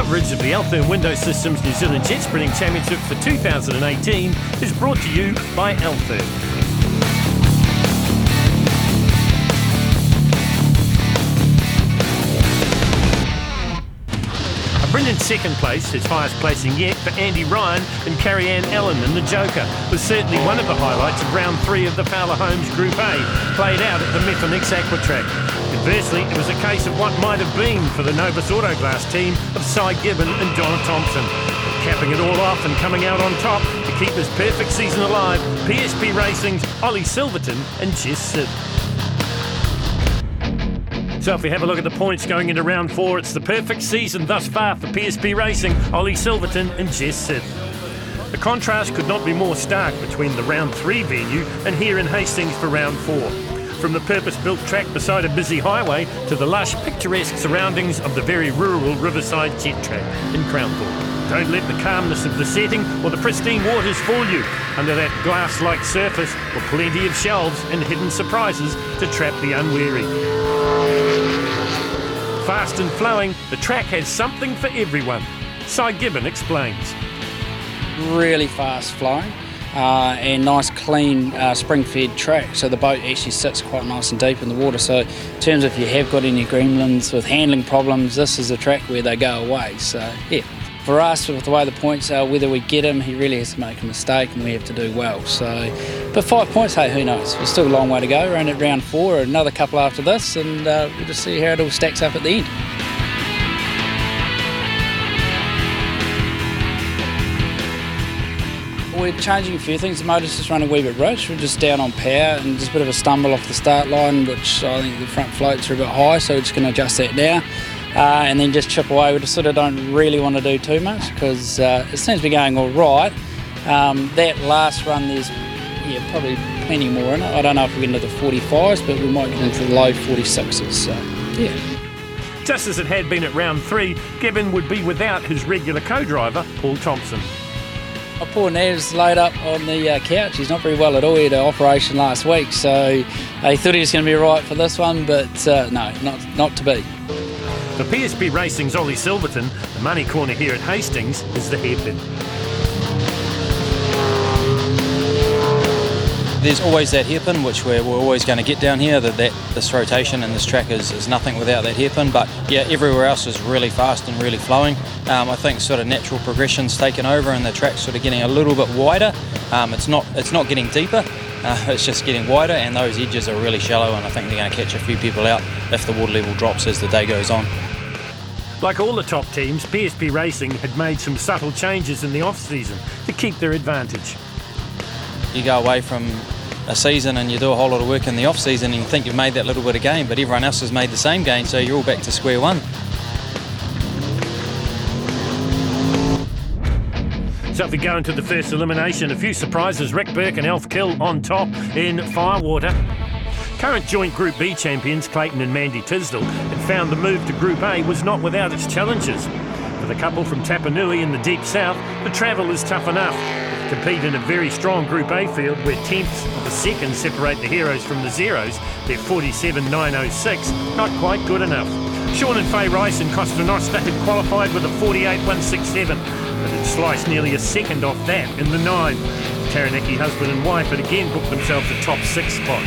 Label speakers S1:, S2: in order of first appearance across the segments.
S1: coverage of the Althern Window Systems New Zealand Jet Sprinting Championship for 2018 is brought to you by Althern. A brilliant second place, his highest placing yet, for Andy Ryan and Carrie-Anne Allen in the Joker, was certainly one of the highlights of round 3 of the Fowler Homes Group A, played out at the Methanex Aquatrack. Conversely, it was a case of what might have been for the Novus Autoglass team of Cy Gibbon and Donna Thompson. Capping it all off and coming out on top to keep his perfect season alive, PSP Racing's Ollie Silverton and Jess Sid. So if we have a look at the points going into round 4, it's the perfect season thus far for PSP Racing, Ollie Silverton and Jess Sid. The contrast could not be more stark between the round 3 venue and here in Hastings for round 4. From the purpose-built track beside a busy highway to the lush, picturesque surroundings of the very rural Riverside Jet Track in Crownport. Don't let the calmness of the setting or the pristine waters fool you. Under that glass-like surface were plenty of shelves and hidden surprises to trap the unwary. Fast and flowing, the track has something for everyone. Cy Gibbon explains.
S2: Really fast flowing. And nice clean spring-fed track, so the boat actually sits quite nice and deep in the water. So in terms of if you have got any gremlins with handling problems, this is a track where they go away. So yeah, for us, with the way the points are, whether we get him, he really has to make a mistake and we have to do well. So, but 5 points, hey, who knows? There's still a long way to go. We're only at round 4, another couple after this, and we'll just see how it all stacks up at the end. We're changing a few things. The motor's just running a wee bit rich. We're just down on power and just a bit of a stumble off the start line, which I think the front floats are a bit high, so we're just going to adjust that now and then just chip away. We just sort of don't really want to do too much because it seems to be going all right. That last run, there's probably plenty more in it. I don't know if we get into the 45s, but we might get into the low 46s. So yeah.
S1: Just as it had been at round 3, Gibbon would be without his regular co-driver, Paul Thompson.
S2: Poor Nev's laid up on the couch. He's not very well at all. He had an operation last week, so he thought he was going to be right for this one, but no, not to be.
S1: For PSP Racing's Ollie Silverton, the money corner here at Hastings is the hairpin.
S3: There's always that hairpin, which we're always going to get down here. This rotation and this track is nothing without that hairpin. But yeah, everywhere else is really fast and really flowing. I think sort of natural progression's taken over, and the track's sort of getting a little bit wider. It's not getting deeper. It's just getting wider, and those edges are really shallow. And I think they're going to catch a few people out if the water level drops as the day goes on.
S1: Like all the top teams, PSP Racing had made some subtle changes in the off-season to keep their advantage.
S3: You go away from a season and you do a whole lot of work in the off-season and you think you've made that little bit of gain, but everyone else has made the same gain, so you're all back to square one.
S1: So if we go into the first elimination, a few surprises. Rick Burke and Alf Kill on top in Firewater. Current joint Group B champions Clayton and Mandy Tisdall had found the move to Group A was not without its challenges. For the couple from Tapanui in the deep south, the travel is tough enough. Compete in a very strong Group A field where tenths of a second separate the heroes from the zeros. They're 47.906, not quite good enough. Sean and Faye Rice and Costa Nostra had qualified with a 48.167, but had sliced nearly a second off that in the 9. Taranaki husband and wife had again booked themselves a top 6 spot.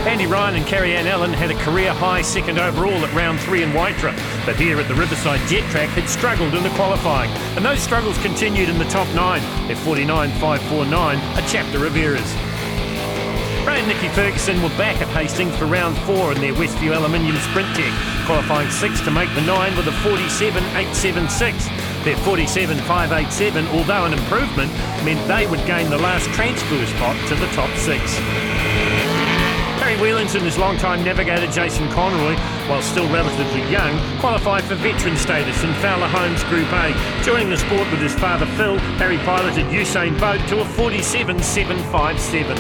S1: Andy Ryan and Carrie-Anne Allen had a career-high second overall at round 3 in Waitra, but here at the Riverside Jet Track had struggled in the qualifying, and those struggles continued in the top 9 at 49.549, a chapter of errors. Ray and Nicky Ferguson were back at Hastings for round 4 in their Westview Aluminium Sprint Tech, qualifying 6th to make the 9 with a 47.876. Their 47.587, although an improvement, meant they would gain the last transfer spot to the top 6. Harry Wheelings and his longtime navigator Jason Conroy, while still relatively young, qualified for veteran status in Fowler Homes Group A. Joining the sport with his father Phil, Harry piloted Usain Bolt to a 47.757.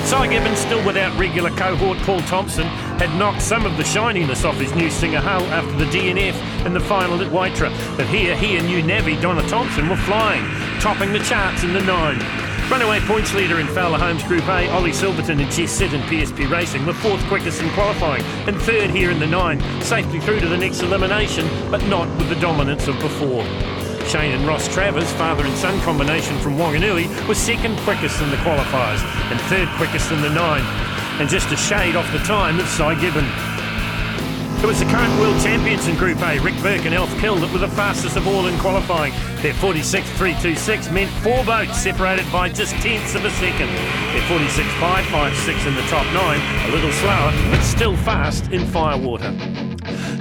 S1: Cy Gibbon, still without regular cohort Paul Thompson, had knocked some of the shininess off his new Singer hull after the DNF in the final at Waitra. But here, he and new Navi Donna Thompson were flying, topping the charts in the 9. Runaway points leader in Fowler Homes Group A, Ollie Silverton and Jess Sitt in PSP Racing were fourth quickest in qualifying and third here in the 9, safely through to the next elimination, but not with the dominance of before. Shane and Ross Travers, father and son combination from Wanganui, was second quickest in the qualifiers and third quickest in the 9, and just a shade off the time of Cy Gibbon. It was the current world champions in Group A, Rick Burke and Elf Kill, that were the fastest of all in qualifying. Their 46.326 meant 4 boats separated by just tenths of a second. Their 46.556 in the top 9, a little slower, but still fast in Firewater.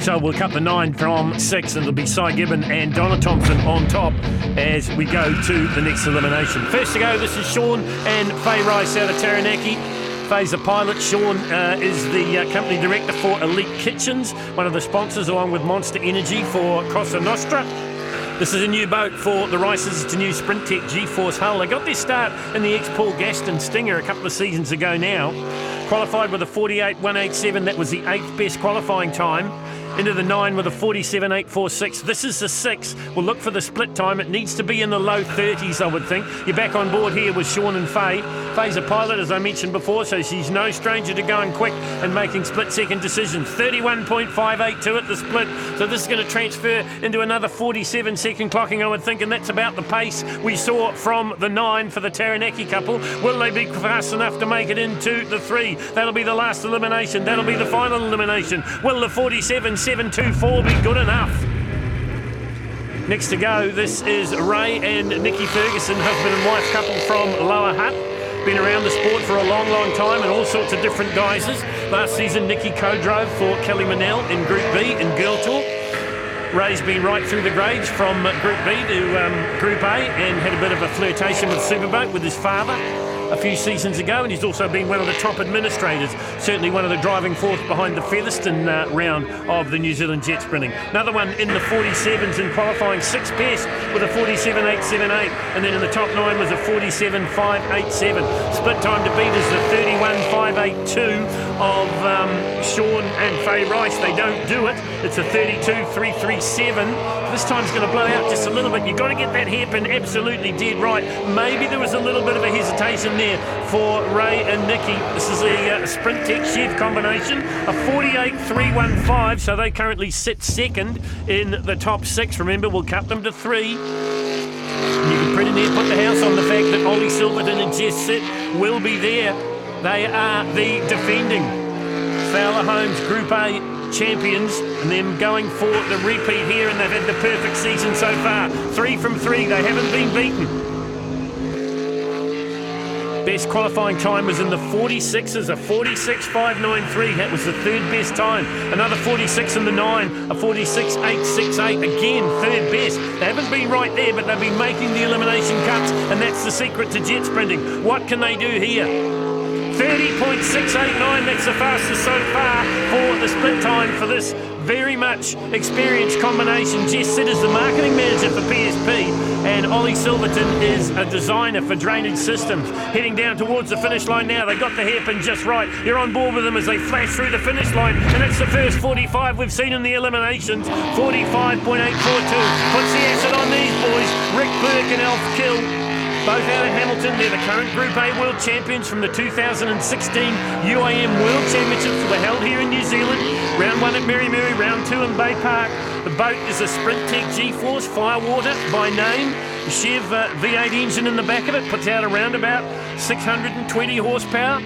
S1: So we'll cut the 9 from 6 and it'll be Cy Gibbon and Donna Thompson on top as we go to the next elimination. First to go, this is Sean and Faye Rice out of Taranaki. Faye's a pilot. Sean is the company director for Elite Kitchens, one of the sponsors along with Monster Energy for Cosa Nostra. This is a new boat for the Rices. It's a new Sprint Tech G-Force hull. They got their start in the ex-Paul Gaston Stinger a couple of seasons ago now. Qualified with a 48.187, that was the 8th best qualifying time. Into the 9 with a 47.846. This is the 6. We'll look for the split time. It needs to be in the low 30s, I would think. You're back on board here with Sean and Faye. Faye's a pilot, as I mentioned before, so she's no stranger to going quick and making split-second decisions. 31.582 at the split, so this is going to transfer into another 47-second clocking, I would think, and that's about the pace we saw from the 9 for the Taranaki couple. Will they be fast enough to make it into the 3? That'll be the last elimination. That'll be the final elimination. Will the 47.724 be good enough? Next to go, this is Ray and Nikki Ferguson, husband and wife couple from Lower Hutt. Been around the sport for a long, long time in all sorts of different guises. Last season, Nikki co-drove for Kelly Manell in Group B in Girl Tour. Ray's been right through the grades from Group B to Group A and had a bit of a flirtation with Superboat with his father a few seasons ago, and he's also been one of the top administrators, certainly one of the driving force behind the Featherston round of the New Zealand jet sprinting. Another one in the 47s in qualifying, 6th best with a 47.878, and then in the top 9 was a 47.587. Split time to beat is the 31.582 of Sean and Faye Rice. They don't do it. It's a 32.337. This time's going to blow out just a little bit. You've got to get that hairpin absolutely dead right. Maybe there was a little bit of a hesitation there for Ray and Nikki. This is a Sprint Tech Chef combination, a 48.315, so they currently sit second in the top 6. Remember, we'll cut them to 3. And you can pretty near put the house on the fact that Ollie Silverton and Jess Sitt will be there. They are the defending Fowler Homes Group A champions, and them going for the repeat here, and they've had the perfect season so far. 3 from 3, they haven't been beaten. Best qualifying time was in the 46s, a 46.593. That was the 3rd best time. Another 46 in the 9, a 46.868. Again, 3rd best. They haven't been right there, but they've been making the elimination cuts, and that's the secret to jet sprinting. What can they do here? 30.689, that's the fastest so far for the split time for this very much experienced combination. Jess Sitt is the marketing manager for PSP, and Ollie Silverton is a designer for drainage systems. Heading down towards the finish line now. They got the hairpin just right. You're on board with them as they flash through the finish line, and it's the first 45 we've seen in the eliminations. 45.842. Puts the acid on these boys. Rick Burke and Elf Kill. Both out of Hamilton. They're the current Group A World Champions from the 2016 UIM World Championships that were held here in New Zealand. Round 1 at Mary Mary, round 2 in Bay Park. The boat is a Sprint Tech G-Force Firewater by name. The Chev V8 engine in the back of it puts out around about 620 horsepower.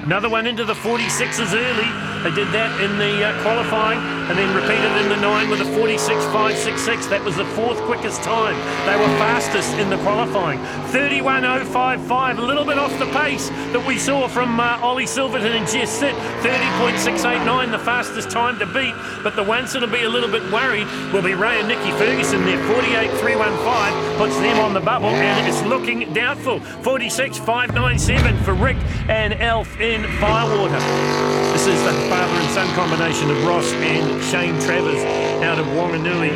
S1: Another one into the 46s early. They did that in the qualifying and then repeated in the 9 with a 46.566. That was the 4th quickest time. They were fastest in the qualifying. 31.055, a little bit off the pace that we saw from Ollie Silverton and Jess Sitt. 30.689, the fastest time to beat. But the ones that'll be a little bit worried will be Ray and Nikki Ferguson there. 48.315 puts them on the bubble, and it's looking doubtful. 46.597 for Rick and Elf in Firewater. This is the father and son combination of Ross and Shane Travers out of Wanganui.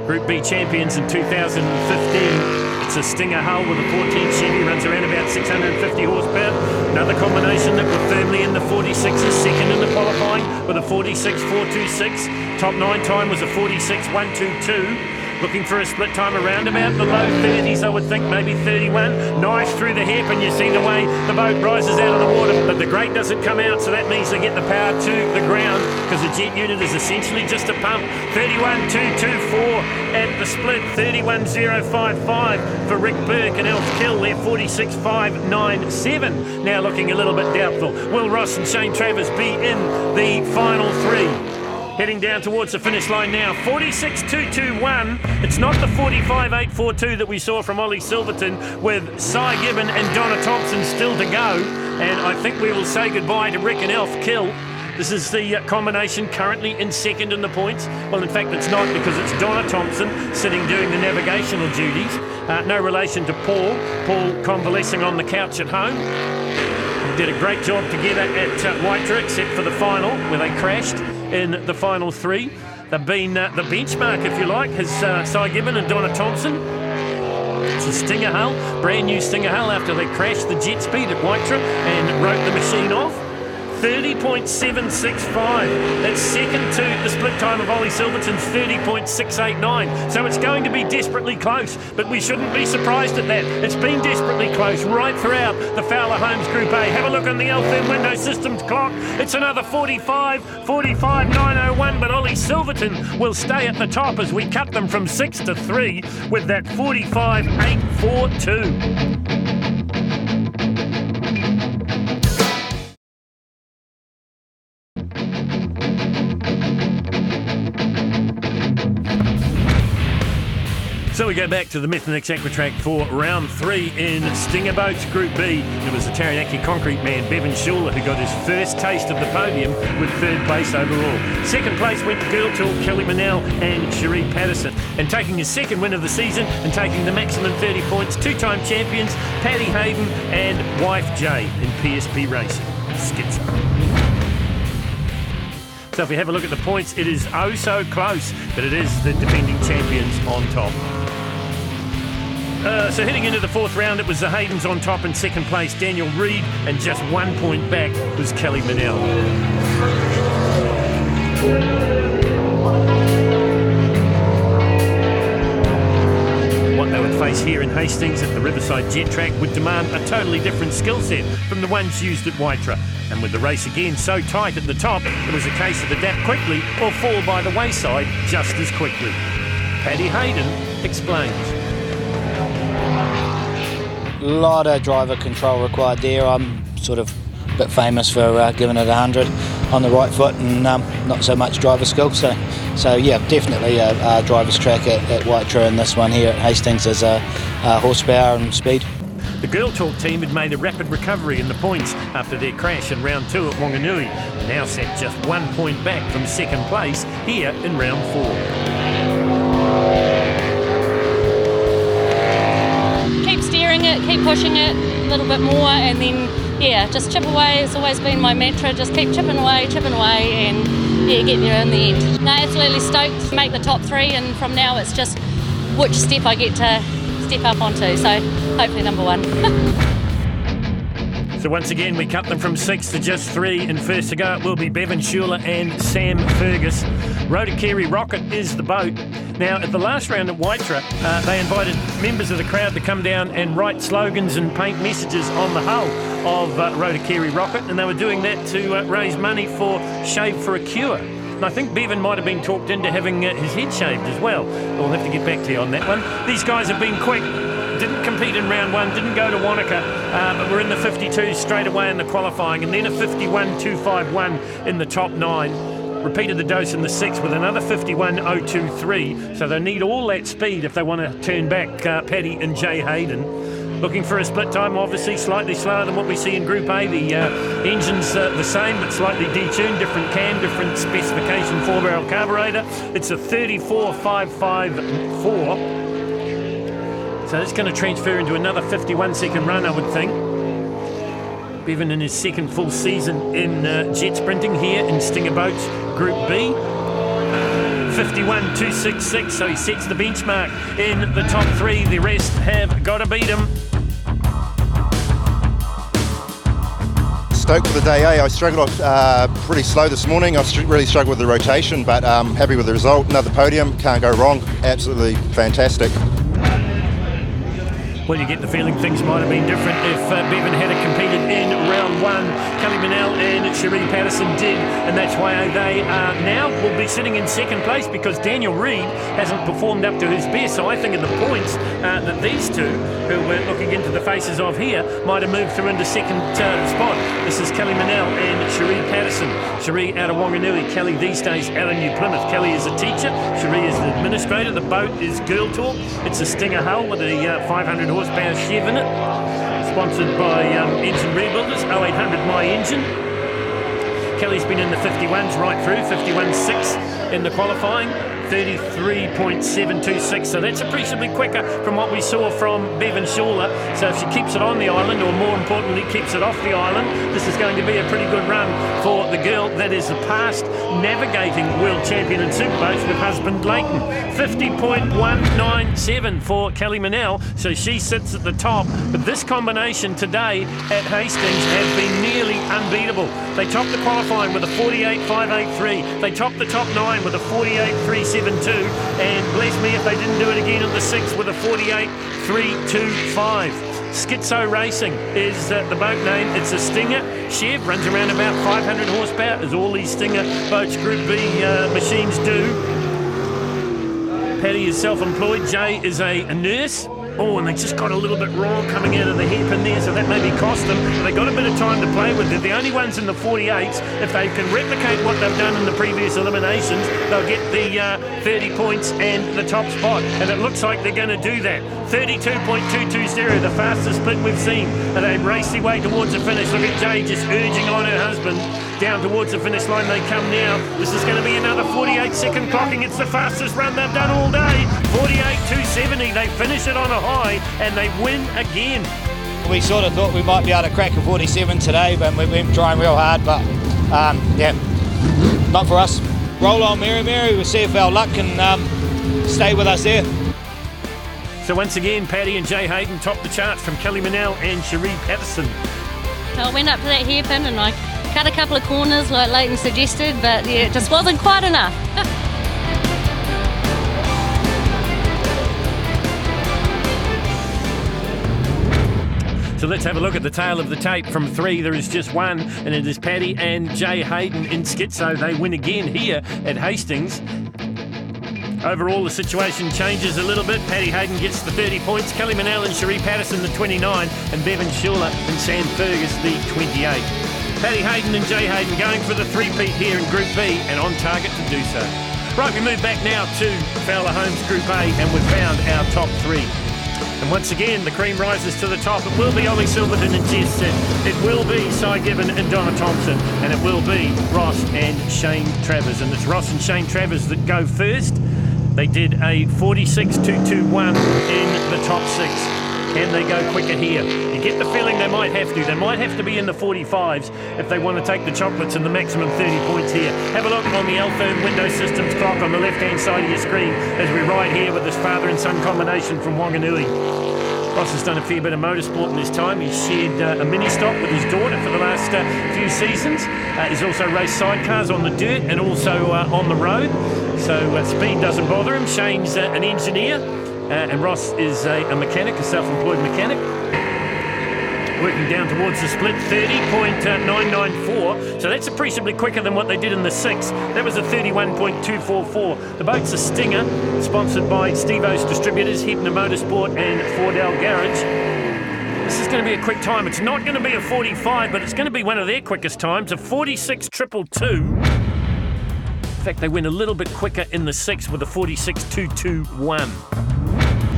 S1: Group B champions in 2015. It's a Stinger hull with a 14 Chevy, runs around about 650 horsepower. Another combination that were firmly in the 46s, second in the qualifying with a 46.426. Top 9 time was a 46.122. looking for a split time around about the low 30s, I would think, maybe 31. Nice through the hairpin. You see the way the boat rises out of the water, but the grate doesn't come out, so that means they get the power to the ground, because the jet unit is essentially just a pump. 31.224 at the split, 31.055 for Rick Burke and Elf Kill. They're 46.597. Now looking a little bit doubtful. Will Ross and Shane Travers be in the final three? Heading down towards the finish line now, 46.221. It's not the 45.842 that we saw from Ollie Silverton, with Cy Gibbon and Donna Thompson still to go. And I think we will say goodbye to Rick and Elf Kill. This is the combination currently in second in the points. Well, in fact, it's not, because it's Donna Thompson sitting doing the navigational duties. No relation to Paul. Paul convalescing on the couch at home. Did a great job together at Waitara, except for the final, where they crashed in the final three. They've been the benchmark, if you like, has Cy Gibbon and Donna Thompson. It's a Stinger hull, brand new Stinger hull, after they crashed the jet speed at Waitara and wrote the machine off. 30.765. That's second to the split time of Ollie Silverton's 30.689. So it's going to be desperately close, but we shouldn't be surprised at that. It's been desperately close right throughout the Fowler Homes Group A. Have a look on the Elfin Window Systems clock. It's another 45.901, but Ollie Silverton will stay at the top as we cut them from 6 to 3 with that 45.842. So we go back to the Methanex Aquatrack for round 3 in Stinger Boats Group B. It was the Taranaki concrete man, Bevan Schuler, who got his first taste of the podium with 3rd place overall. Second place went to Girl Talk, Kelly Manel and Cherie Patterson. And taking his second win of the season and taking the maximum 30 points, 2-time champions, Paddy Hayden and wife Jay in PSP Racing. Schizo. So if we have a look at the points, it is oh so close, but it is the defending champions on top. So heading into the 4th round, it was the Haydens on top in second place, Daniel Reid, and just 1 point back was Kelly Manel. What they would face here in Hastings at the Riverside Jet Track would demand a totally different skill set from the ones used at Waitara. And with the race again so tight at the top, it was a case of adapt quickly or fall by the wayside just as quickly. Paddy Hayden explains.
S2: A lot of driver control required there. I'm sort of a bit famous for giving it 100 on the right foot and not so much driver skill. So yeah, definitely a driver's track at Waitara, and this one here at Hastings is horsepower and speed.
S1: The Girl Talk team had made a rapid recovery in the points after their crash in round 2 at Wanganui, and now sat just 1 point back from second place here in round 4.
S4: Keep steering it, keep pushing it a little bit more, and then yeah, just chip away. It's always been my mantra, just keep chipping away, and yeah, get there in the end. No, absolutely stoked to make the top 3, and from now it's just which step I get to step up onto, so hopefully number 1.
S1: So once again, we cut them from 6 to just 3, and first to go it will be Bevan Schuler and Sam Fergus. Rotakiri Rocket is the boat. Now, at the last round at Waitara, they invited members of the crowd to come down and write slogans and paint messages on the hull of Rotakiri Rocket, and they were doing that to raise money for Shave for a Cure. And I think Bevan might have been talked into having his head shaved as well. We'll have to get back to you on that one. These guys have been quick. Didn't compete in round 1, didn't go to Wanaka, but we're in the 52s straight away in the qualifying, and then a 51.251 in the top 9. Repeated the dose in the 6th with another 51.023, so they need all that speed if they want to turn back Paddy and Jay Hayden. Looking for a split time, obviously slightly slower than what we see in Group A. The engine's the same, but slightly detuned, different cam, different specification 4-barrel carburetor. It's a 34.554. So it's going to transfer into another 51-second run, I would think. Bevan in his second full season in jet sprinting here in Stinger Boats Group B. 51.266, so he sets the benchmark in the top 3. The rest have got to beat him.
S5: stoked for the day. I struggled off pretty slow this morning. I really struggled with the rotation, but happy with the result. Another podium, can't go wrong. Absolutely fantastic.
S1: Well, you get the feeling things might have been different if Bevan had competed in round one. Kelly Manel and Cherie Patterson did, and that's why they now will be sitting in second place, because Daniel Reid hasn't performed up to his best. So I think at the points that these two, who we're looking into the faces of here, might have moved through into second spot. This is Kelly Manel and Cherie Patterson. Cherie out of Wanganui, Kelly these days out of New Plymouth. Kelly is a teacher, Cherie is the administrator. The boat is Girl Talk. It's a Stinger hull with a 500 horsepower Chev in it, sponsored by Engine Rebuilders, 0800 My Engine. Kelly's been in the 51s right through, 51.6 in the qualifying, 33.726, so that's appreciably quicker from what we saw from Bevan Shawler. So if she keeps it on the island, or more importantly keeps it off the island, this is going to be a pretty good run for the girl that is the past navigating world champion in superboats with husband Leighton. 50.197 for Kelly Manel, so she sits at the top. But this combination today at Hastings has been nearly unbeatable. They topped the qualifying with a 48.583. They topped the top 9 with a 48.372. And bless me if they didn't do it again at the 6 with a 48.325. Schizo Racing is the boat name. It's a Stinger. Chev runs around about 500 horsepower, as all these Stinger boats Group B machines do. Paddy is self-employed. Jay is a nurse. Oh, and they just got a little bit wrong coming out of the hairpin there, so that maybe cost them. But they got a bit of time to play with. They're the only ones in the 48s. If they can replicate what they've done in the previous eliminations, they'll get the 30 points and the top spot. And it looks like they're going to do that. 32.220, the fastest split we've seen. And they race their way towards the finish. Look at Jay just urging on her husband. Down towards the finish line they come now. This is going to be another 48-second clocking. It's the fastest run they've done all day. 48.270. They finish it on a high and they win again.
S6: We sort of thought we might be able to crack a 47 today, but we've been trying real hard. But yeah, not for us. Roll on, Mary. We'll see if our luck can stay with us there.
S1: So once again, Paddy and Jay Hayden top the charts from Kelly Manel and Cherie Patterson.
S4: I went up to that hairpin and I cut a couple of corners like Leighton suggested, but yeah, it just wasn't quite enough.
S1: So let's have a look at the tail of the tape. From 3, there is just 1, and it is Paddy and Jay Hayden in Schizo. They win again here at Hastings. Overall, the situation changes a little bit. Paddy Hayden gets the 30 points. Kelly Manel and Cherie Patterson the 29, and Bevan Shawler and Sam Fergus the 28. Paddy Hayden and Jay Hayden going for the three-peat here in Group B and on target to do so. Right, we move back now to Fowler Homes Group A, and we've found our top 3. And once again, the cream rises to the top. It will be Ollie Silverton and Jess Sitt. It will be Cy Gibbon and Donna Thompson. And it will be Ross and Shane Travers. And it's Ross and Shane Travers that go first. They did a 46.221 in the top 6. Can they go quicker here? You get the feeling they might have to. They might have to be in the 45s if they want to take the chocolates and the maximum 30 points here. Have a look on the L-Firm Window Systems clock on the left-hand side of your screen as we ride here with this father and son combination from Wanganui. Ross has done a fair bit of motorsport in his time. He's shared a mini-stock with his daughter for the last few seasons. He's also raced sidecars on the dirt and also on the road. So speed doesn't bother him. Shane's an engineer. And Ross is a mechanic, a self-employed mechanic. Working down towards the split, 30.994. So that's appreciably quicker than what they did in the 6. That was a 31.244. The boat's a Stinger, sponsored by Steve-O's Distributors, Hepner Motorsport and Fordell Garage. This is going to be a quick time. It's not going to be a 45, but it's going to be one of their quickest times, a 46.222. In fact, they went a little bit quicker in the 6 with a 46.221.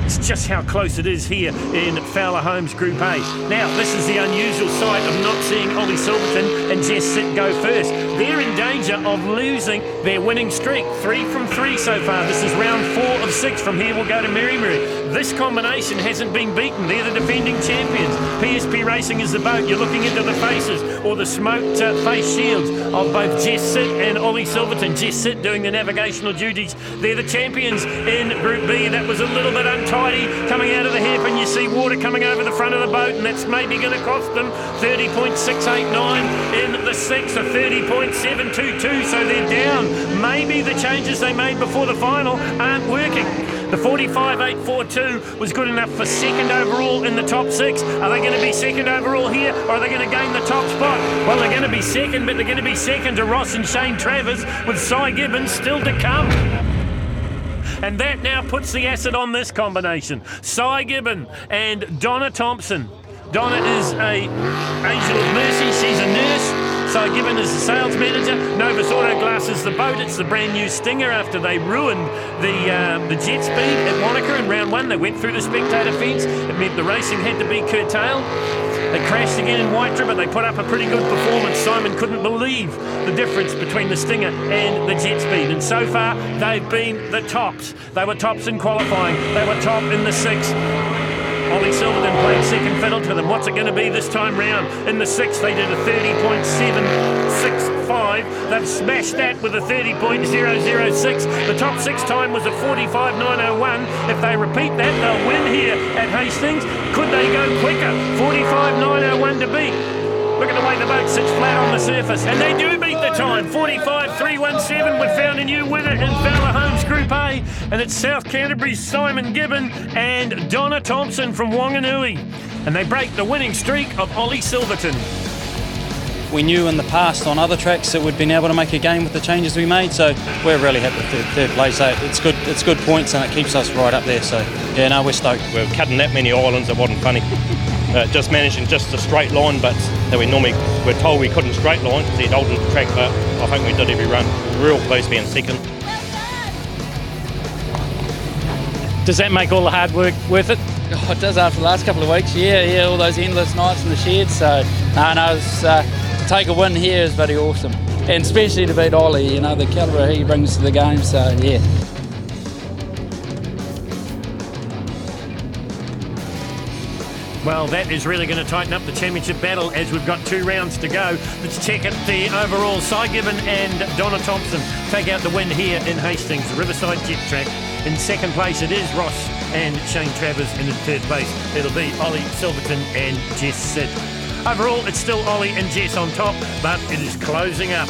S1: It's just how close it is here in Fowler Homes Group A. Now, this is the unusual sight of not seeing Ollie Silverton and Jess Sitt go first. They're in danger of losing their winning streak. 3 from 3 so far. This is round 4 of 6 from here will go to Merry. This combination hasn't been beaten. They're the defending champions. PSP Racing is the boat. You're looking into the faces or the smoked face shields of both Jess Sitt and Ollie Silverton. Jess Sitt doing the navigational duties. They're the champions in Group B. That was a little bit untidy coming out of the hairpin. You see water coming over the front of the boat, and that's maybe going to cost them 30.689 in the 6, or 30.722, so they're down. Maybe the changes they made before the final aren't working. The 45.842 was good enough for second overall in the top 6. Are they going to be second overall here, or are they going to gain the top spot? Well, they're going to be second, but they're going to be second to Ross and Shane Travers, with Cy Gibbons still to come. And that now puts the acid on this combination. Cy Gibbon and Donna Thompson. Donna is a angel of mercy. She's a nurse. Cy Gibbon is the sales manager. Novus Autoglass is the boat. It's the brand new Stinger after they ruined the jet speed at Wanaka in round 1. They went through the spectator fence. It meant the racing had to be curtailed. They crashed again in Waitra, but they put up a pretty good performance. Simon couldn't believe the difference between the Stinger and the jet speed. And so far, they've been the tops. They were tops in qualifying. They were top in the 6. Ollie Silverton played second fiddle to them. What's it going to be this time round? In the 6, they did a 30.765. They've smashed that with a 30.006. The top 6 time was a 45.901. If they repeat that, they'll win here at Hastings. Could they go quicker? 45.901 to beat. Look at the way the boat sits flat on the surface. And they do beat the time. 45.317. We've found a new winner in Fowler Homes Group A. And it's South Canterbury's Simon Gibbon and Donna Thompson from Wanganui. And they break the winning streak of Ollie Silverton.
S3: We knew in the past on other tracks that we'd been able to make a game with the changes we made, so we're really happy with third place. So it's good points, and it keeps us right up there. So yeah, no, we're stoked.
S7: We're cutting that many islands, it wasn't funny. Just managing just a straight line, but that we're told we couldn't straight line because they'd altered the track, but I think we did every run. Real close being second.
S1: Does that make all the hard work worth it?
S2: Oh, it does after the last couple of weeks. Yeah, all those endless nights in the shed. So to take a win here is very awesome, and especially to beat Ollie. You know, the calibre he brings to the game. So yeah.
S1: Well, that is really going to tighten up the championship battle as we've got 2 rounds to go. Let's check it. The overall, Cy Gibbon and Donna Thompson take out the win here in Hastings, the Riverside Jet Track. In second place, it is Ross and Shane Travers, and in third place, it'll be Ollie Silverton and Jess Sitt. Overall, it's still Ollie and Jess on top, but it is closing up.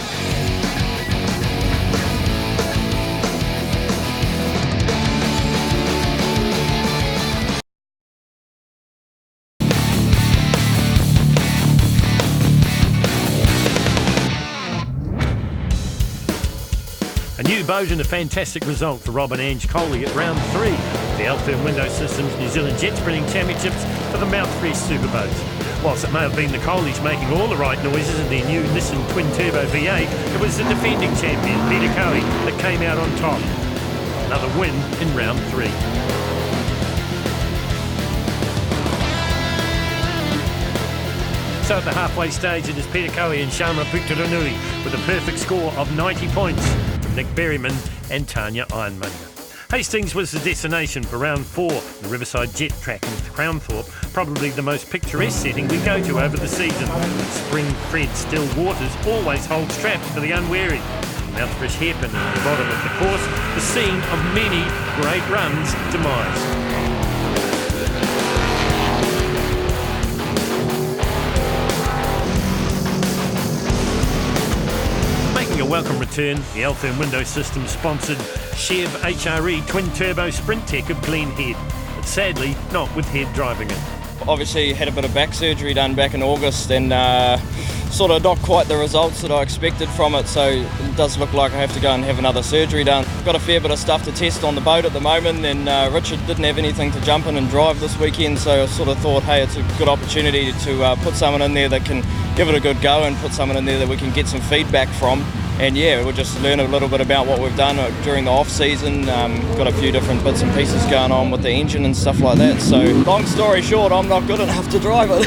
S1: A new boat and a fantastic result for Rob and Ange Coley at round 3 of the Altherm Window Systems New Zealand Jetprints Championships for the Mouthfresh Superboats. Whilst it may have been the Coleys making all the right noises in their new Nissan Twin Turbo V8, it was the defending champion, Peter Cowie, that came out on top. Another win in round 3. So at the halfway stage, it is Peter Cowie and Shamra Puturanui with a perfect score of 90 points from Nick Berryman and Tanya Ironmonger. Hastings was the destination for round 4, the Riverside Jet Track in Crownthorpe, probably the most picturesque setting we go to over the season. Spring-fed still waters always holds traps for the unwary. Mouthfresh hairpin at the bottom of the course, the scene of many great runs' demise. A welcome return, the Altherm Window Systems sponsored Chev HRE Twin Turbo Sprint Tech of Glen Head, but sadly not with Head driving it.
S8: Obviously had a bit of back surgery done back in August, and sort of not quite the results that I expected from it, so it does look like I have to go and have another surgery done. Got a fair bit of stuff to test on the boat at the moment, and Richard didn't have anything to jump in and drive this weekend, so I sort of thought, hey, it's a good opportunity to put someone in there that can give it a good go and put someone in there that we can get some feedback from. And yeah, we'll just learn a little bit about what we've done during the off-season. Got a few different bits and pieces going on with the engine and stuff like that. So long story short, I'm not good enough to drive it.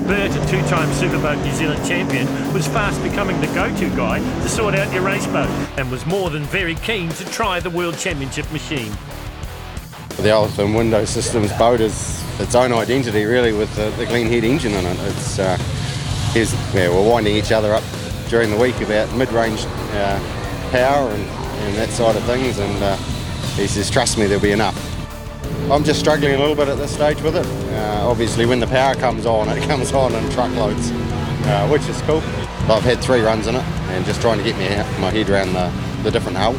S1: Bert, a two-time Superboat New Zealand champion, was fast becoming the go-to guy to sort out your race boat and was more than very keen to try the World Championship machine.
S9: The Elephant Window Systems boat is its own identity really, with the clean heat engine in it. We're winding each other up during the week about mid-range power and that side of things, and he says, trust me, there'll be enough. I'm just struggling a little bit at this stage with it. Obviously when the power comes on, it comes on in truckloads, which is cool. I've had 3 runs in it and just trying to get my head around the different hull.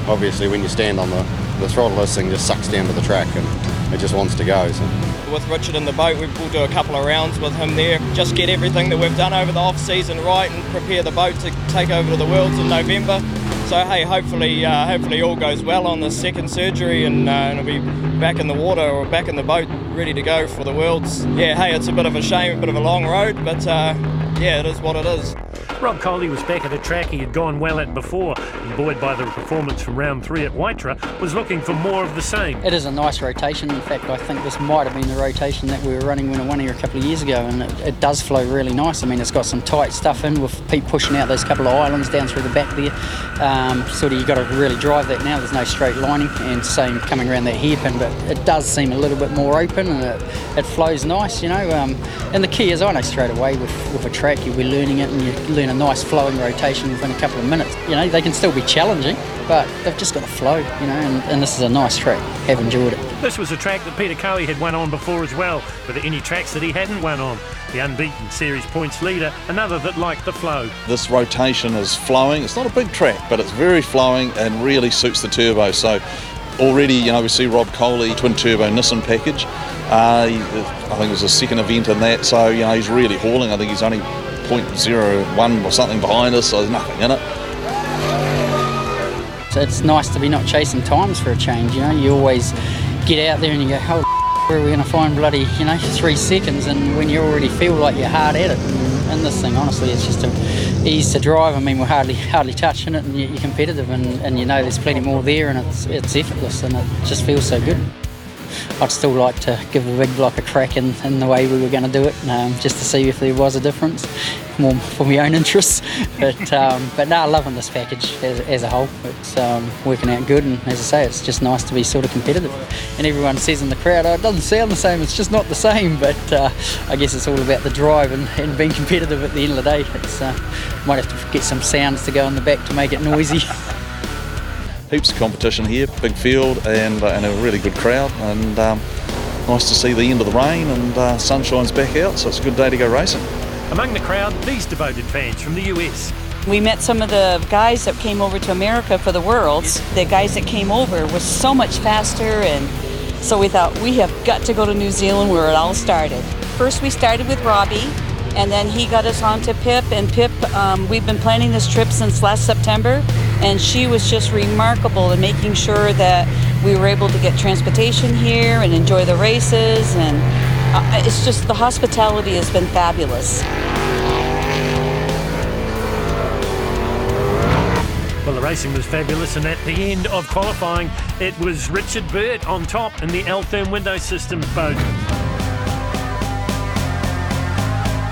S9: Obviously when you stand on the throttle, this thing just sucks down to the track and it just wants to go. So.
S8: With Richard in the boat, we'll do a couple of rounds with him there, just get everything that we've done over the off-season right and prepare the boat to take over to the Worlds in November. So hey, hopefully all goes well on the second surgery and it'll be back in the water or back in the boat ready to go for the Worlds. Yeah, hey, it's a bit of a shame, a bit of a long road, but yeah, it is what it is.
S1: Rob Coley was back at a track he had gone well at before, and buoyed by the performance from round 3 at Waitara, was looking for more of the same.
S2: It is a nice rotation. In fact, I think this might have been the rotation that we were running when I won here a couple of years ago, and it does flow really nice. I mean, it's got some tight stuff in with Pete pushing out those couple of islands down through the back there. Sort of you've got to really drive that now. There's no straight lining, and same coming around that hairpin, but it does seem a little bit more open, and it flows nice, you know. And the key is, I know straight away with a track, you'll be learning it, and you learn a nice flowing rotation within a couple of minutes. You know, they can still be challenging, but they've just got to flow, you know, and this is a nice track. Have enjoyed it.
S1: This was a track that Peter Coe had won on before as well. Were there any tracks that he hadn't won on? The unbeaten series points leader, another that liked the flow.
S10: This rotation is flowing. It's not a big track, but it's very flowing and really suits the turbo. So already, you know, we see Rob Coley twin turbo Nissan package. I think it was his second event in that, so you know he's really hauling. I think he's only 0.01 or something behind us, so there's nothing in it.
S2: So it's nice to be not chasing times for a change, you know. You always get out there and you go, oh, where are we going to find bloody, 3 seconds, and when you already feel like you're hard at it. And this thing, honestly, it's just ease to drive. I mean, we're hardly touching it, and you're competitive, and you know there's plenty more there, and it's effortless, and it just feels so good. I'd still like to give the big block a crack in the way we were going to do it, just to see if there was a difference, more for my own interests. But no, loving this package as a whole. It's working out good, and as I say, it's just nice to be sort of competitive. And everyone says in the crowd, oh, it doesn't sound the same, it's just not the same. But I guess it's all about the drive and being competitive at the end of the day. It's might have to get some sounds to go in the back to make it noisy.
S10: Heaps of competition here, big field and a really good crowd, and nice to see the end of the rain and sunshine's back out, so it's a good day to go racing.
S1: Among the crowd, these devoted fans from the US.
S11: We met some of the guys that came over to America for the Worlds. The guys that came over were so much faster, and so we thought we have got to go to New Zealand where it all started. First we started with Robbie, and then he got us on to Pip, and Pip, we've been planning this trip since last September, and she was just remarkable in making sure that we were able to get transportation here and enjoy the races, and it's just, the hospitality has been fabulous.
S1: Well, the racing was fabulous, and at the end of qualifying, it was Richard Burt on top in the Elephant Window Systems boat.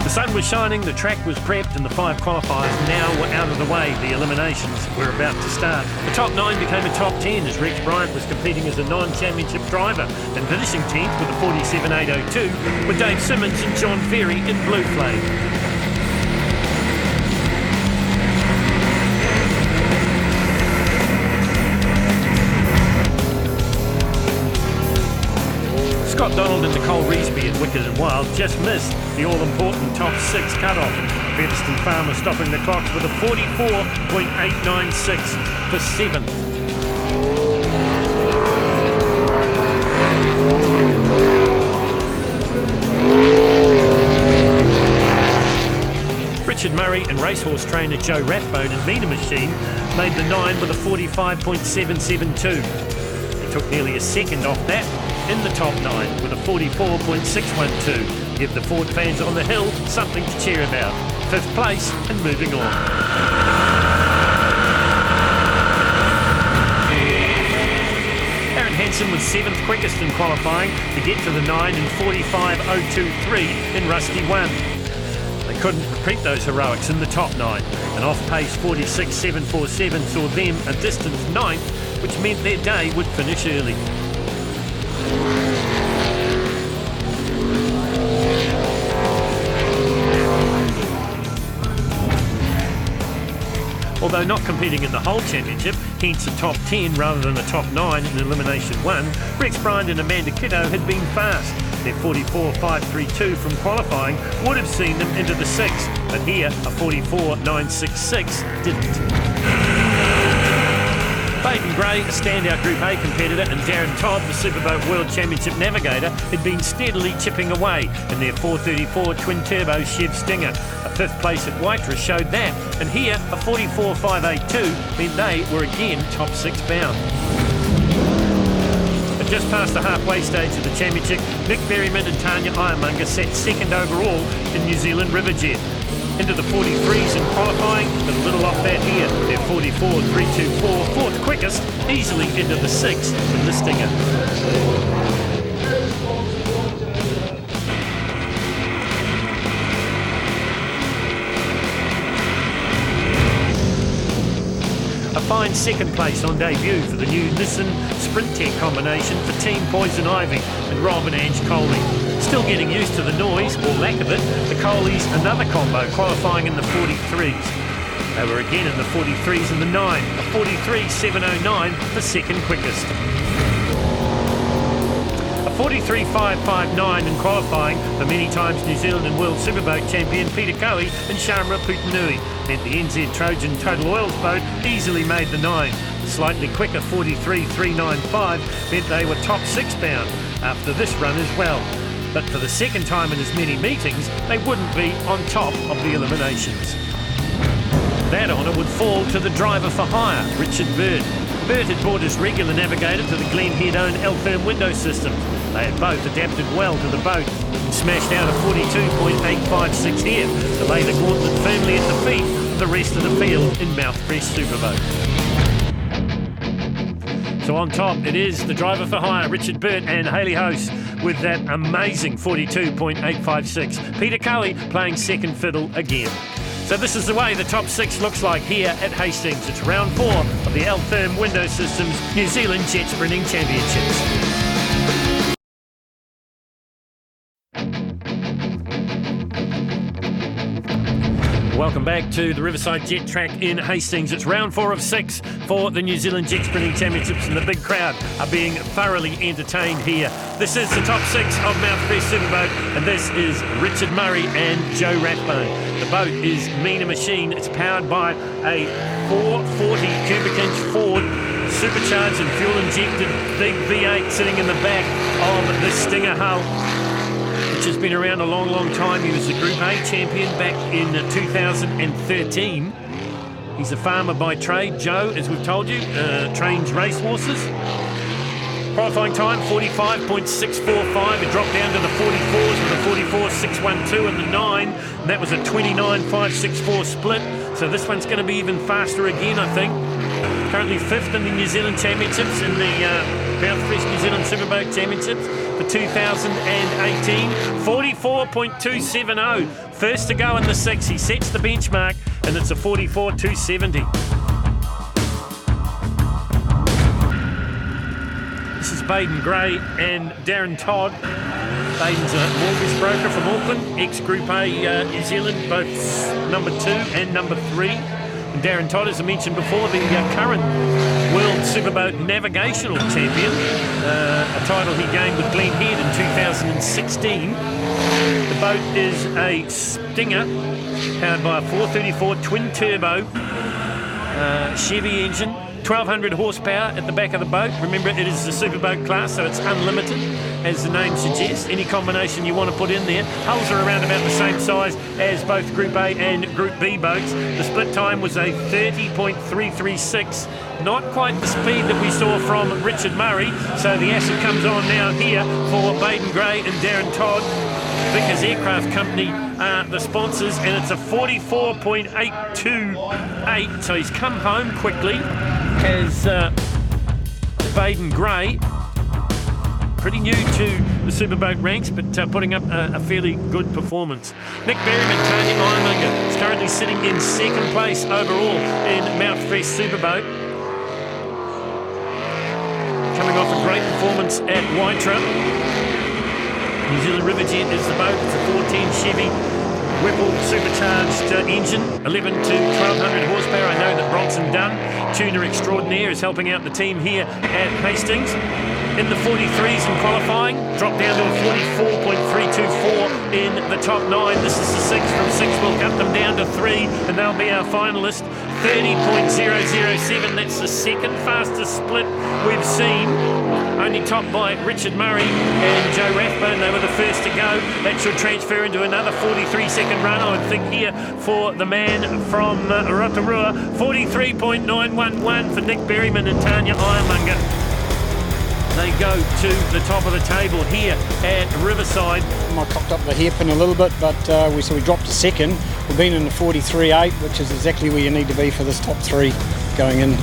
S1: The sun was shining, the track was prepped, and the 5 qualifiers now were out of the way. The eliminations were about to start. The top 9 became a top 10 as Rex Bryant was competing as a non-championship driver, and finishing 10th with a 47.802 were Dave Simmons and John Ferry in Blue Flame. Scott Donald and Nicole Reesby at Wickers and Wild just missed the all-important top 6 cut-off. Featherston Farmer stopping the clocks with a 44.896 for 7th. Richard Murray and racehorse trainer Joe Rathbone and Vina Machine made the 9 with a 45.772. They took nearly a second off that in the top 9 with a 44.612. Give the Ford fans on the hill something to cheer about. 5th place and moving on. Simon Hansen was 7th quickest in qualifying to get to the 9 in 45.023 in Rusty 1. They couldn't repeat those heroics in the top 9. An off-pace 46.747 saw them a distant 9th, which meant their day would finish early. Although not competing in the whole championship, hence a top 10 rather than a top 9 in Elimination 1, Rex Bryant and Amanda Kiddo had been fast. Their 44.532 from qualifying would have seen them into the 6th, but here a 44.966 didn't. Baden Gray, a standout Group A competitor, and Darren Todd, the Superboat World Championship navigator, had been steadily chipping away in their 434 twin-turbo Chev Stinger. A 5th place at Waitra showed that, and here a 44.582 meant they were again top 6 bound. But just past the halfway stage of the championship, Nick Berryman and Tanya Ironmonger sat 2nd overall in New Zealand Riverjet. Into the 43s in qualifying, but a little off that here. Their 44.324, 4th quickest, easily into the 6th in the Stinger. A fine 2nd place on debut for the new Nissan Sprint Tech combination for Team Poison Ivy and Rob and Ange Coley. Still getting used to the noise, or lack of it, the Coleys another combo qualifying in the 43s. They were again in the 43s and the 9, a 43.709 for 2nd quickest. A 43.559 in qualifying for many times New Zealand and World Superboat champion Peter Coe and Shamra Putanui meant the NZ Trojan Total Oils boat easily made the 9. Slightly quicker 43.395 meant they were top 6 bound after this run as well. But for the 2nd time in as many meetings, they wouldn't be on top of the eliminations. That honour would fall to the driver for hire, Richard Bird. Bird had brought his regular navigator to the Glen Head-owned L-Therm window system. They had both adapted well to the boat and smashed out a 42.856 here to lay the gauntlet firmly at the feet of the rest of the field in Mouthfresh Superboat. So on top, it is the driver for hire, Richard Burt and Hayley House, with that amazing 42.856. Peter Coe playing 2nd fiddle again. So this is the way the top 6 looks like here at Hastings. It's round 4 of the L-Therm Window Systems New Zealand Jet Sprinting Championships. Welcome back to the Riverside Jet Track in Hastings. It's round 4 of 6 for the New Zealand Jet Sprinting Championships, and the big crowd are being thoroughly entertained here. This is the top 6 of Mouthfresh Superboat, and this is Richard Murray and Joe Rathbone. The boat is Mean Machine. It's powered by a 440 cubic inch Ford supercharged and fuel injected big V8 sitting in the back of the Stinger hull, which has been around a long, long time. He was the Group A champion back in 2013. He's a farmer by trade. Joe, as we've told you, trains racehorses. Qualifying time, 45.645. It dropped down to the 44s with a 44.612 and the 9. And that was a 29.564 split. So this one's going to be even faster again, I think. Currently 5th in the New Zealand Championships, in the Mouthfresh New Zealand Superboat Championships for 2018. 44.270. First to go in the 6. He sets the benchmark, and it's a 44.270. This is Baden Gray and Darren Todd. Baden's a mortgage broker from Auckland, ex-Group A New Zealand, both number 2 and number 3. And Darren Todd, as I mentioned before, the current World Superboat Navigational Champion, a title he gained with Glen Head in 2016. The boat is a Stinger, powered by a 434 twin-turbo Chevy engine, 1,200 horsepower at the back of the boat. Remember, it is the superboat class, so it's unlimited, as the name suggests. Any combination you want to put in there. Hulls are around about the same size as both Group A and Group B boats. The split time was a 30.336. Not quite the speed that we saw from Richard Murray. So the acid comes on now here for Baden Gray and Darren Todd. Vickers Aircraft Company are the sponsors, and it's a 44.828. So he's come home quickly, has Baden Gray. Pretty new to the Superboat ranks, but putting up a fairly good performance. Nick Berryman, Tanya Ironmonger is currently sitting in second place overall in Mount Fresh Superboat. Coming off a great performance at Waitra. New Zealand River Jet is the boat. It's a 410 Chevy Whipple supercharged engine, 11 to 1200 horsepower. I know that Bronson Dunn, tuner extraordinaire, is helping out the team here at Hastings. In the 43s in qualifying, dropped down to a 44.324 in the top 9. This is the 6 from 6. We'll cut them down to 3, and they'll be our finalist. 30.007, that's the second fastest split we've seen. Only topped by Richard Murray and Joe Rathbone. They were the first to go. That should transfer into another 43-second run, I would think, here for the man from Rotorua. 43.911 for Nick Berryman and Tanya Ironmonger. They go to the top of the table here at Riverside.
S12: I cocked up the hairpin a little bit, but we dropped to second. We've been in the 43.8, which is exactly where you need to be for this top 3 going in.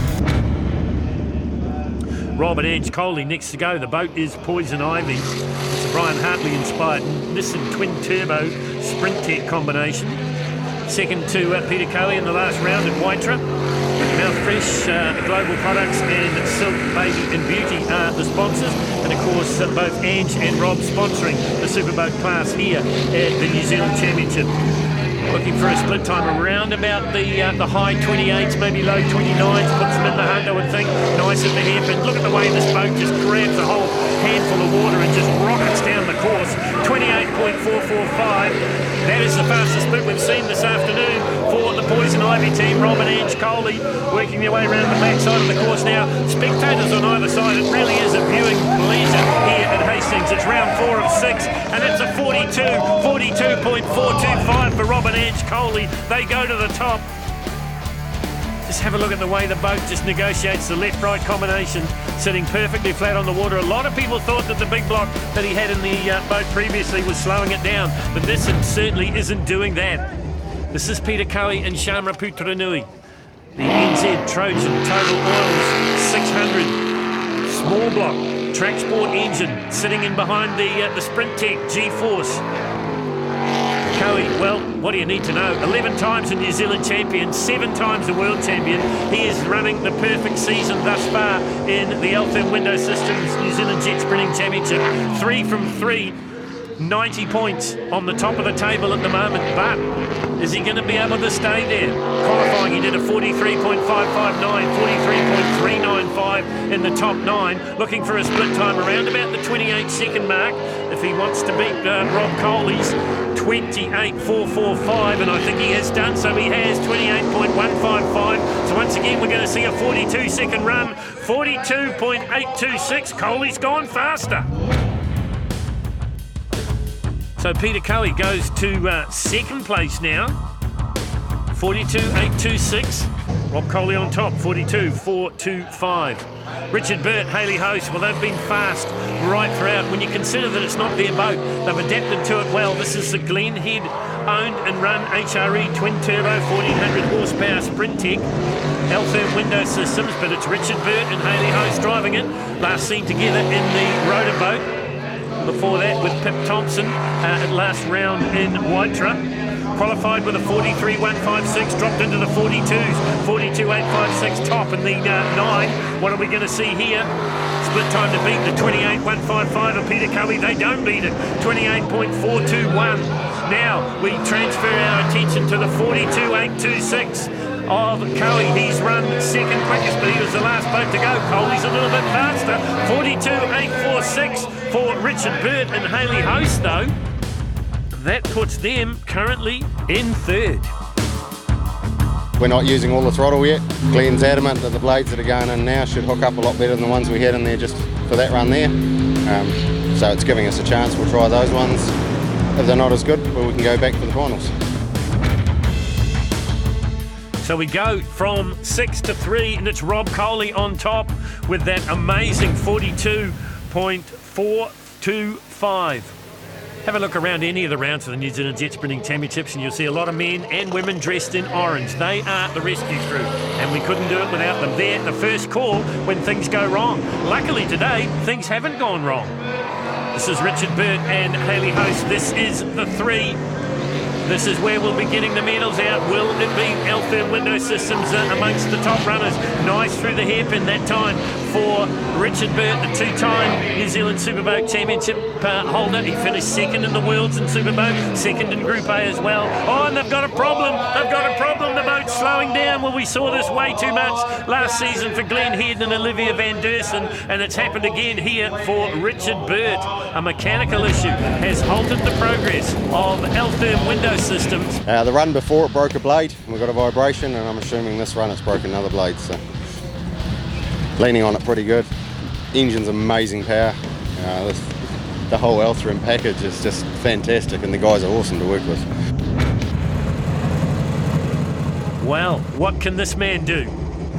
S1: Robert Edge Coley next to go. The boat is Poison Ivy. It's a Brian Hartley inspired Nissan Twin Turbo Sprint Tech combination. Second to Peter Coey in the last round at Waitra. Mount Fresh, Global Products and Silk Baby and Beauty are the sponsors. And of course both Ange and Rob sponsoring the Superboat class here at the New Zealand Championship. Looking for a split time around about the high 28s, maybe low 29s, puts them in the hunt, I would think. Nice at the hairpin. Look at the way this boat just grabs a whole handful of water and just rockets down the course. 28.445. That is the fastest split we've seen this afternoon for the Poison Ivy team. Rob and Ange Coley working their way around the back side of the course now. Spectators on either side. It really is a viewing pleasure here at Hastings. It's round 4 of 6, and it's a 42.425 for Rob and Ange Coley. They go to the top. Just have a look at the way the boat just negotiates the left-right combination, sitting perfectly flat on the water. A lot of people thought that the big block that he had in the boat previously was slowing it down, but this certainly isn't doing that. This is Peter Coey and Shamra Putranui. The NZ Trojan Total Oils 600 small block track sport engine sitting in behind the Sprint Tech G-Force. Coey, well, what do you need to know? 11 times a New Zealand champion, 7 times a world champion. He is running the perfect season thus far in the Altherm Window Systems New Zealand Jet Sprinting Championship. 3 from 3, 90 points on the top of the table at the moment, but is he going to be able to stay there? Qualifying, he did a 43.559, 43.395 in the top 9, looking for a split time around about the 28-second mark if he wants to beat Rob Coley's 28.445, and I think he has done so. He has 28.155. So once again, we're going to see a 42-second run, 42.826. Coley's gone faster. So Peter Coey goes to second place now, 42.826. Rob Coley on top, 42.425. Richard Burt, Haley Host, well, they've been fast right throughout. When you consider that it's not their boat, they've adapted to it well. This is the Glen Head owned and run HRE Twin Turbo 1400 horsepower Sprint Tech Altherm Window Systems, but it's Richard Burt and Haley Host driving it. Last seen together in the rotor boat. Before that with Pip Thompson at last round in Waitra. Qualified with a 43.156, dropped into the 42s, 42.856 top in the 9. What are we going to see here? Split time to beat the 28.155 of Peter Coey. They don't beat it, 28.421. Now we transfer our attention to the 42.826 of Coey. He's run second quickest, but he was the last boat to go. Coley's a little bit faster, 42.846 for Richard Burt and Haley Host, though. That puts them currently in third.
S9: We're not using all the throttle yet. Glenn's adamant that the blades that are going in now should hook up a lot better than the ones we had in there just for that run there. So it's giving us a chance. We'll try those ones. If they're not as good, well, we can go back for the finals.
S1: So we go from 6 to 3, and it's Rob Coley on top with that amazing 42.425. Have a look around any of the rounds of the New Zealand Jet Sprinting Championships and you'll see a lot of men and women dressed in orange. They are the rescue crew, and we couldn't do it without them. They're the first call when things go wrong. Luckily today, things haven't gone wrong. This is Richard Burt and Hayley Host. This is the 3. This is where we'll be getting the medals out. Will it be Altherm Window Systems amongst the top runners? Nice through the hairpin that time for Richard Burt, the 2-time New Zealand Superboat Championship holder. He finished second in the Worlds in Superboat, second in Group A as well. Oh, and they've got a problem. They've got a problem. The boat's slowing down. Well, we saw this way too much last season for Glenn Head and Olivia Van Dersen, and it's happened again here for Richard Burt. A mechanical issue has halted the progress of Altherm Window Systems.
S9: The run before it broke a blade, and we got a vibration, and I'm assuming this run it's broken another blade, so leaning on it pretty good. Engine's amazing power. The whole Altherm package is just fantastic, and the guys are awesome to work with.
S1: Well, what can this man do?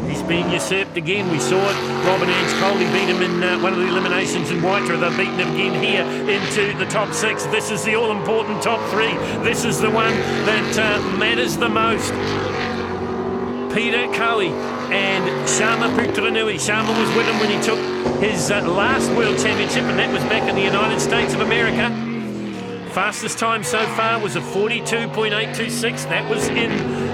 S1: He's been usurped again. We saw it. Rob and Ange Coley beat him in one of the eliminations in Waitara. They've beaten him again here into the top 6. This is the all-important top 3. This is the one that matters the most. Peter Cowie and Sharma Putranui. Sharma was with him when he took his last World Championship, and that was back in the United States of America. Fastest time so far was a 42.826. That was in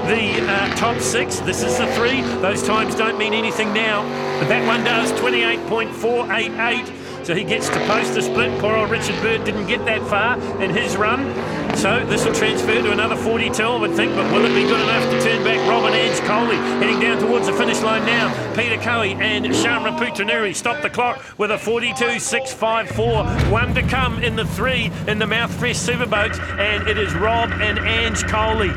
S1: the top 6. This is the 3. Those times don't mean anything now, but that one does. 28.488. So he gets to post a split. Poor old Richard Burt didn't get that far in his run. So this will transfer to another 42, I would think, but will it be good enough to turn back Rob and Ange Coley heading down towards the finish line now? Peter Cowie and Sharma Putranui stop the clock with a 42.654. One to come in the 3 in the Mouthfresh Superboats, and it is Rob and Ange Coley.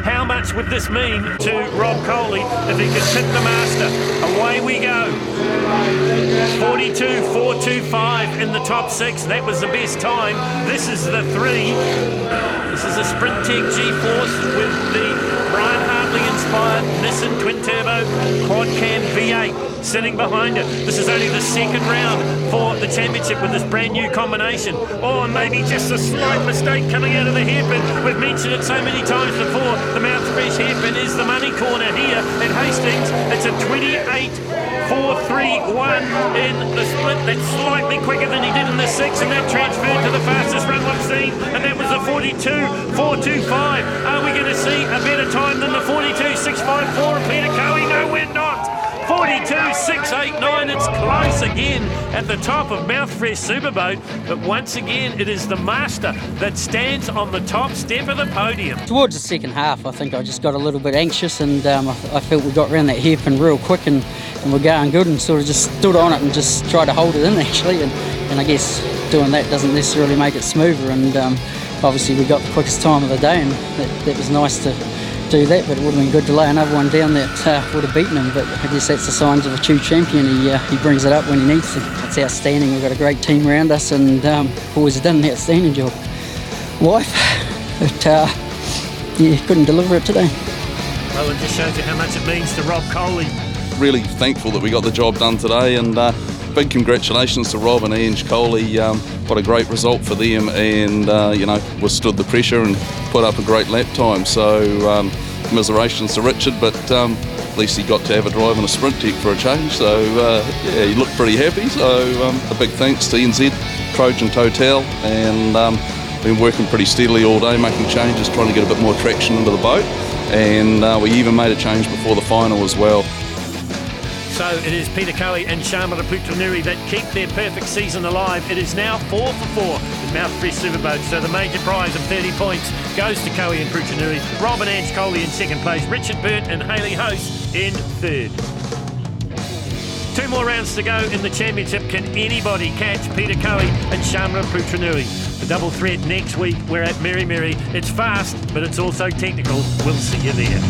S1: How much would this mean to Rob Coley if he could tip the master? Away we go. 42.425 in the top 6. That was the best time. This is the 3. This is a Sprint Tech G-Force with the Brian Hartley inspired Nissan Twin Turbo Quad Cam V8 sitting behind it. This is only the second round for the championship with this brand new combination. Oh, and maybe just a slight mistake coming out of the hairpin. We've mentioned it so many times before. The Mouthfresh hairpin is the money corner here at Hastings. It's a 28.431 in the split. That's slightly quicker than he did in the 6, and that transferred to the fastest run we've seen, and that was a 42.425. Are we going to see a better time than the 42.654 of Peter Cowie? No, we're not. 42.689. It's close again at the top of Mouthfresh Superboat, but once again it is the master that stands on the top step of the podium.
S2: Towards the second half, I think I just got a little bit anxious, and I felt we got around that hairpin real quick, and we're going good, and sort of just stood on it and just tried to hold it in actually, and I guess doing that doesn't necessarily make it smoother, and obviously we got the quickest time of the day, and that was nice to do that, but it would have been good to lay another one down that would have beaten him. But I guess that's the signs of a true champion. He brings it up when he needs to. It's outstanding. We've got a great team around us, and boys have done an outstanding job. Wife, but couldn't deliver it today.
S1: Well, it just shows you how much it means to Rob Coley.
S10: Really thankful that we got the job done today, and big congratulations to Rob and Ange Coley. What a great result for them, and withstood the pressure and put up a great lap time. So commiserations to Richard, but at least he got to have a drive in a Sprint Tech for a change. So he looked pretty happy. So a big thanks to NZ, Trojan Total, and been working pretty steadily all day, making changes, trying to get a bit more traction into the boat, and we even made a change before the final as well.
S1: So it is Peter Cowie and Sharma Putranui that keep their perfect season alive. It is now 4 for 4 with Mouthfresh Superboats. So the major prize of 30 points goes to Cowie and Putranui. Rob and Ange Coley in second place. Richard Burt and Hayley Host in third. 2 more rounds to go in the championship. Can anybody catch Peter Cowie and Sharma Putranui? The double threat next week. We're at Merry Merry. It's fast, but it's also technical. We'll see you there.